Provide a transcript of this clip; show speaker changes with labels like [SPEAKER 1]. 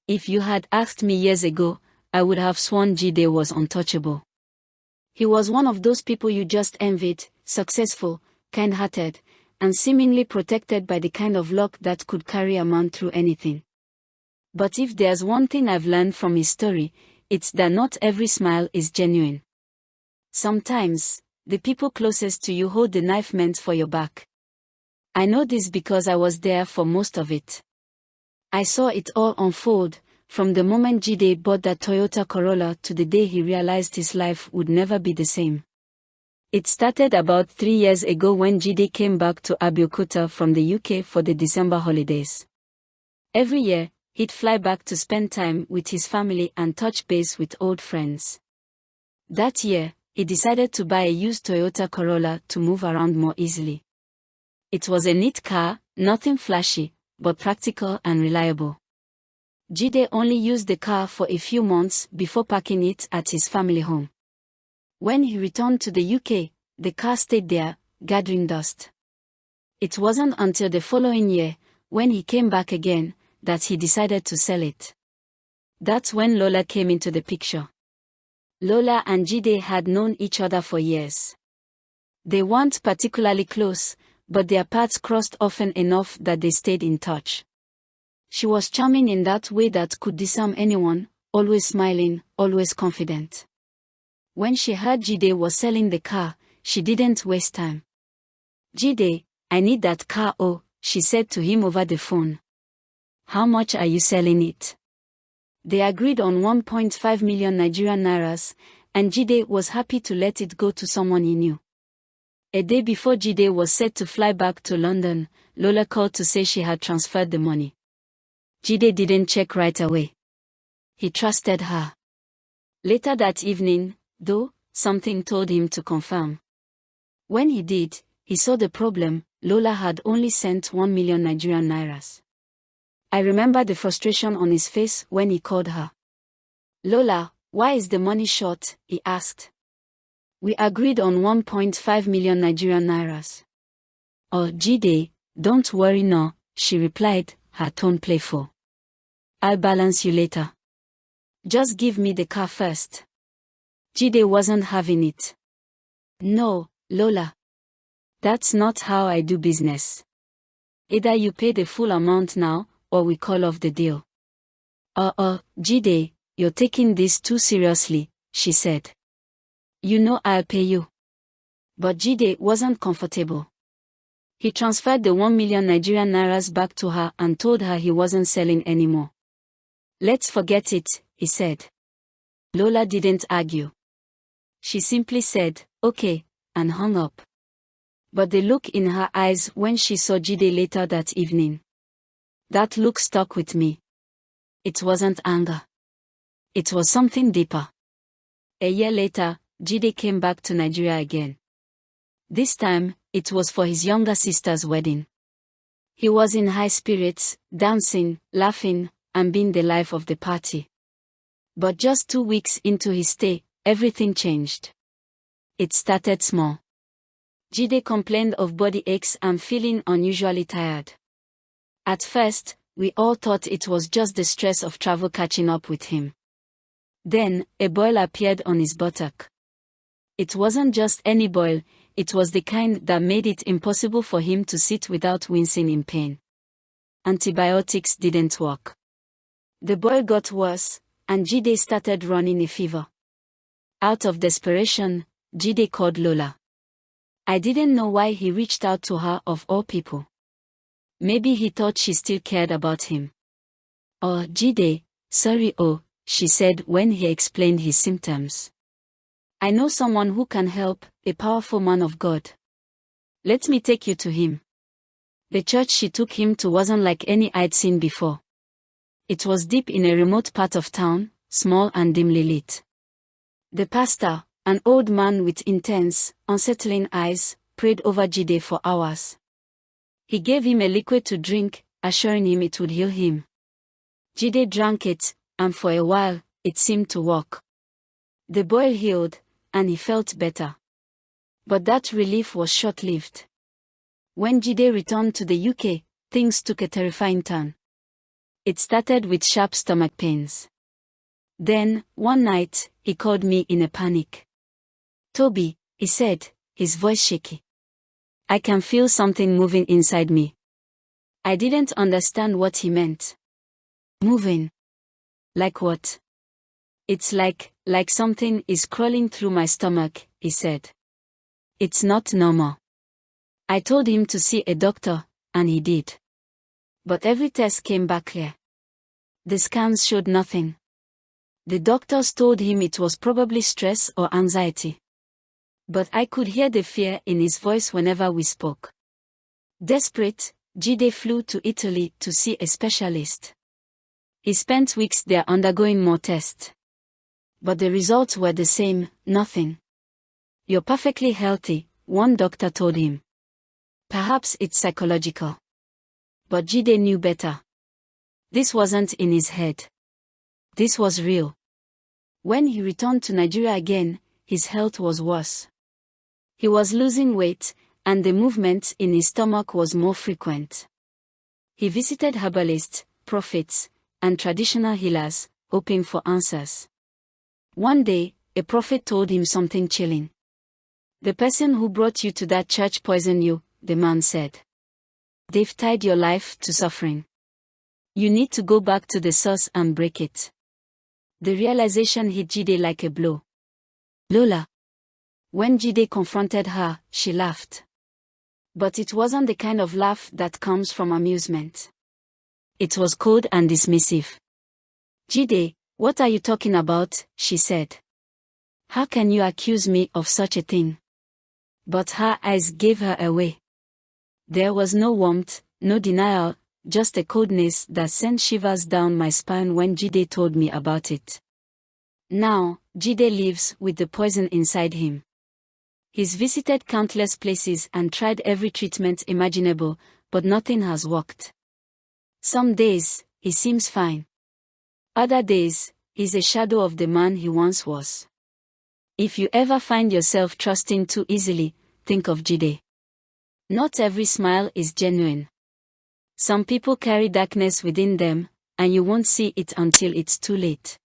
[SPEAKER 1] If you had asked me years ago, I would have sworn Jide was untouchable. He was one of those people you just envied, successful, kind-hearted, and seemingly protected by the kind of luck that could carry a man through anything. But if there's one thing I've learned from his story, it's that not every smile is genuine. Sometimes, the people closest to you hold the knife meant for your back. I know this because I was there for most of it. I saw it all unfold, from the moment Jide bought that Toyota Corolla to the day he realized his life would never be the same. It started about 3 years ago when Jide came back to Abeokuta from the UK for the December holidays. Every year, he'd fly back to spend time with his family and touch base with old friends. That year, he decided to buy a used Toyota Corolla to move around more easily. It was a neat car, nothing flashy, but practical and reliable. Jide only used the car for a few months before parking it at his family home. When he returned to the UK, the car stayed there, gathering dust. It wasn't until the following year, when he came back again, that he decided to sell it. That's when Lola came into the picture. Lola and Jide had known each other for years. They weren't particularly close, but their paths crossed often enough that they stayed in touch. She was charming in that way that could disarm anyone, always smiling, always confident. When she heard Jide was selling the car, she didn't waste time. "Jide, I need that car, oh," she said to him over the phone. "How much are you selling it?" They agreed on 1.5 million Nigerian nairas, and Jide was happy to let it go to someone he knew. A day before Jide was set to fly back to London, Lola called to say she had transferred the money. Jide didn't check right away. He trusted her. Later that evening, though, something told him to confirm. When he did, he saw the problem. Lola had only sent 1 million Nigerian nairas. I remember the frustration on his face when he called her. "Lola, why is the money short?" he asked. "We agreed on 1.5 million Nigerian nairas. "Oh, Jide, don't worry no," she replied, her tone playful. "I'll balance you later. Just give me the car first." Jide wasn't having it. "No, Lola. That's not how I do business. Either you pay the full amount now, or we call off the deal." Jide, you're taking this too seriously," she said. "You know I'll pay you." But Jide wasn't comfortable. He transferred the 1 million Nigerian nairas back to her and told her he wasn't selling anymore. "Let's forget it," he said. Lola didn't argue. She simply said, "Okay," and hung up. But the look in her eyes when she saw Jide later that evening, that look stuck with me. It wasn't anger. It was something deeper. A year later, Jide came back to Nigeria again. This time, it was for his younger sister's wedding. He was in high spirits, dancing, laughing, and being the life of the party. But just 2 weeks into his stay, everything changed. It started small. Jide complained of body aches and feeling unusually tired. At first, we all thought it was just the stress of travel catching up with him. Then, a boil appeared on his buttock. It wasn't just any boil, it was the kind that made it impossible for him to sit without wincing in pain. Antibiotics didn't work. The boil got worse, and Jide started running a fever. Out of desperation, Jide called Lola. I didn't know why he reached out to her of all people. Maybe he thought she still cared about him. "Oh, Jide, sorry, she said when he explained his symptoms. "I know someone who can help, a powerful man of God. Let me take you to him." The church she took him to wasn't like any I'd seen before. It was deep in a remote part of town, small and dimly lit. The pastor, an old man with intense, unsettling eyes, prayed over Jide for hours. He gave him a liquid to drink, assuring him it would heal him. Jide drank it, and for a while, it seemed to work. The boil healed, and he felt better. But that relief was short-lived. When Jide returned to the UK, things took a terrifying turn. It started with sharp stomach pains. Then, one night, he called me in a panic. "Toby," he said, his voice shaky. "I can feel something moving inside me." I didn't understand what he meant. "Moving? Like what?" "It's like something is crawling through my stomach," he said. "It's not normal." I told him to see a doctor, and he did. But every test came back clear. The scans showed nothing. The doctors told him it was probably stress or anxiety. But I could hear the fear in his voice whenever we spoke. Desperate, Jide flew to Italy to see a specialist. He spent weeks there undergoing more tests. But the results were the same, nothing. "You're perfectly healthy," one doctor told him. Perhaps it's psychological. But Jide knew better. This wasn't in his head. This was real. When he returned to Nigeria again, his health was worse. He was losing weight, and the movement in his stomach was more frequent. He visited herbalists, prophets, and traditional healers, hoping for answers. One day, a prophet told him something chilling. "The person who brought you to that church poisoned you," the man said. "They've tied your life to suffering. You need to go back to the source and break it." The realization hit Jide like a blow. "Lola." When Jide confronted her, she laughed. But it wasn't the kind of laugh that comes from amusement. It was cold and dismissive. "Jide, what are you talking about?" she said. "How can you accuse me of such a thing?" But her eyes gave her away. There was no warmth, no denial, just a coldness that sent shivers down my spine when Jide told me about it. Now, Jide lives with the poison inside him. He's visited countless places and tried every treatment imaginable, but nothing has worked. Some days, he seems fine. Other days, he's a shadow of the man he once was. If you ever find yourself trusting too easily, think of Jide. Not every smile is genuine. Some people carry darkness within them, and you won't see it until it's too late.